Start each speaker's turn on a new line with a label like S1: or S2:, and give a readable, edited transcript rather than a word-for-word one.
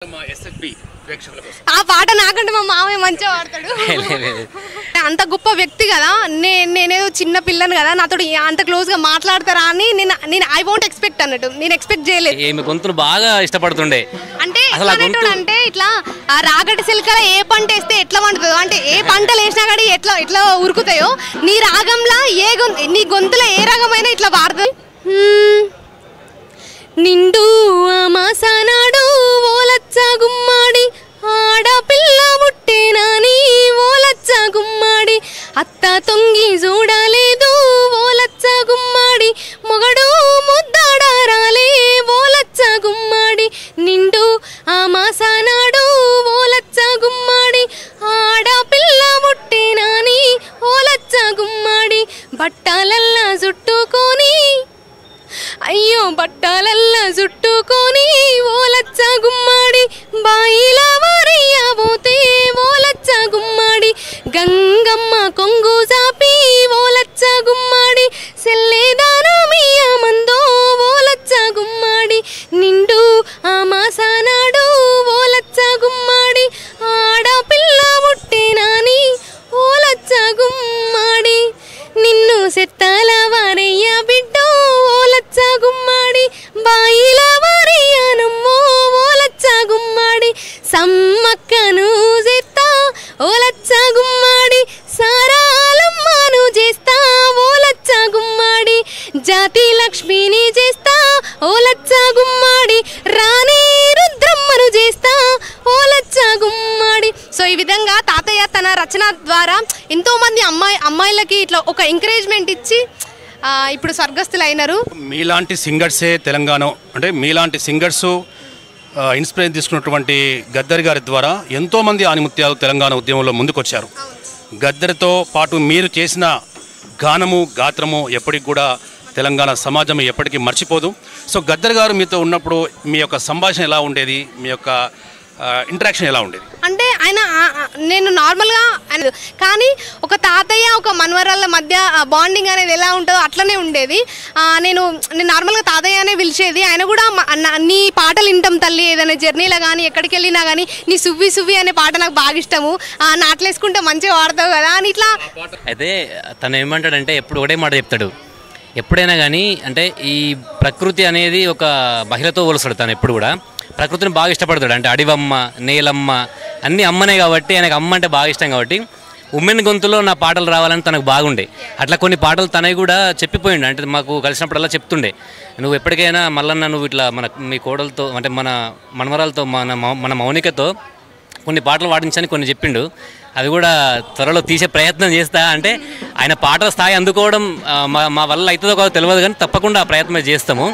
S1: ఆ పాట నాకంటే మా మామయ్య మంచిగా పాడతాడు. అంత గొప్ప వ్యక్తి కదా, నేనేదో చిన్న పిల్లని కదా, నాతో అంత క్లోజ్ గా మాట్లాడతారా అని నేను ఐ వోంట్ ఎక్స్పెక్ట్ అన్నట్టు, నేను ఎక్స్పెక్ట్ చేయలేదు.
S2: ఈమె గొంతును బాగా ఇష్టపడుతుండే. అంటే
S1: అంటే ఇట్లా ఆ రాగటి సిల్కల ఏ పంట వేస్తే ఎట్లా పండుతుందో, అంటే ఏ పంటలు వేసినా కానీ ఎట్లా ఎట్లా ఉరుకుతాయో, నీ రాగంలా నీ గొంతులో ఏ రాగమైనా ఇట్లా పాడుతుంది. నిండు మాసానాడు ఓలచ్చ గుమ్మాడి, ఆడపిల్ల ముట్టేనాని ఓలచ్చ గుమ్మాడి, అత్త తొంగి చూడలేదు ఓలచ్చ గుమ్మాడి, మొగడు ముద్దాడారాలే ఓలచ్చ గుమ్మాడి. నిండు మాసానాడు ఓలచ్చ గుమ్మాడి, ఆడపిల్ల ముట్టేనాని ఓలచ్చ గుమ్మాడి, బట్టలల్లా చుట్టుకొని అయ్యో బట్టలల్లా చుట్టుకొని ఓలచ్చ గుమ్మాడి, బాయిల వారయ్యబోతే ఓలచ్చ గుమ్మాడి, గంగమ్మ కొంగు చాపి ఓలచ్చ గుమ్మాడి, సెల్లేదానమియ మందో ఓలచ్చ గుమ్మాడి. నిండు మాసానాడు ఓలచ్చ గుమ్మాడి, ఆడపిల్ల ముట్టేనాని ఓలచ్చ గుమ్మాడి, నిన్ను సెత్తల వారయ్య బిడ్డో ఓలచ్చ గుమ్మాడి, బాయిల వారయ్యనమ్మో ఓలచ్చ గుమ్మాడి, సమ్మక్కను చేస్తా ఓలచ్చ గుమ్మాడి, సారాలమ్మను చేస్తా ఓలచ్చ గుమ్మాడి, జాతి లక్ష్మిని చేస్తా ఓలచ్చ గుమ్మాడి, రాణి రుద్రమ్మను చేస్తా ఓలచ్చ గుమ్మాడి. సో ఈ విధంగా తాతయ్య తన రచన ద్వారా ఎంతో మంది అమ్మాయిలకి ఇట్లా ఒక ఎంకరేజ్మెంట్ ఇచ్చి ఇప్పుడు స్వర్గస్థులు అయినారు.
S3: మీలాంటి సింగర్సే తెలంగాణ, అంటే మీలాంటి సింగర్స్ ఇన్స్పిరేషన్ తీసుకున్నటువంటి గద్దర్ గారి ద్వారా ఎంతోమంది ఆనిముత్యాలు తెలంగాణ ఉద్యమంలో ముందుకొచ్చారు. గద్దర్తో పాటు మీరు చేసిన గానము గాత్రము ఎప్పటికి కూడా తెలంగాణ సమాజం ఎప్పటికీ మర్చిపోదు. సో గద్దర్ గారు మీతో ఉన్నప్పుడు మీ యొక్క సంభాషణ ఎలా ఉండేది, మీ యొక్క ఇంటరాక్షన్ ఎలా ఉండేది?
S1: అంటే నేను నార్మల్గా కానీ ఒక తాతయ్య ఒక మనవరాళ్ళ మధ్య బాండింగ్ అనేది ఎలా ఉంటుందో అట్లనే ఉండేది. నేను నార్మల్గా తాతయ్య అనే పిలిచేది. ఆయన కూడా నీ పాటలు వింటాం తల్లి, ఏదైనా జర్నీలో కానీ ఎక్కడికి వెళ్ళినా కానీ నీ సువ్వి సువ్వి అనే పాట నాకు బాగా ఇష్టము, నాట్లేసుకుంటే మంచిగా వాడతావు కదా అని ఇట్లా.
S2: అయితే తను ఏమంటాడంటే ఎప్పుడు ఒకటే మాట చెప్తాడు, ఎప్పుడైనా కానీ అంటే ఈ ప్రకృతి అనేది ఒక మహిళతో పోలుస్తాడు. తను ఎప్పుడు కూడా ప్రకృతిని బాగా ఇష్టపడతాడు. అంటే అడివమ్మ, నేలమ్మ అన్నీ అమ్మనే కాబట్టి ఆయనకు అమ్మ అంటే బాగా ఇష్టం కాబట్టి ఉమెన్ గొంతులో నా పాటలు రావాలని తనకు బాగుండే. అట్లా కొన్ని పాటలు తనవి కూడా చెప్పిపోయిండు. అంటే మాకు కలిసినప్పుడల్లా చెప్తుండే, నువ్వు ఎప్పటికైనా మల్లన్న నువ్వు ఇట్లా మీ కోడలతో అంటే మన మనవరాలతో మన మౌనికతో కొన్ని పాటలు పాడించని కొన్ని చెప్పిండు. అవి కూడా త్వరలో తీసే ప్రయత్నం చేస్తా. అంటే ఆయన పాటల స్థాయి అందుకోవడం మా వల్ల అవుతుందో కాదో తెలియదు, కానీ తప్పకుండా ఆ ప్రయత్నం చేస్తాము.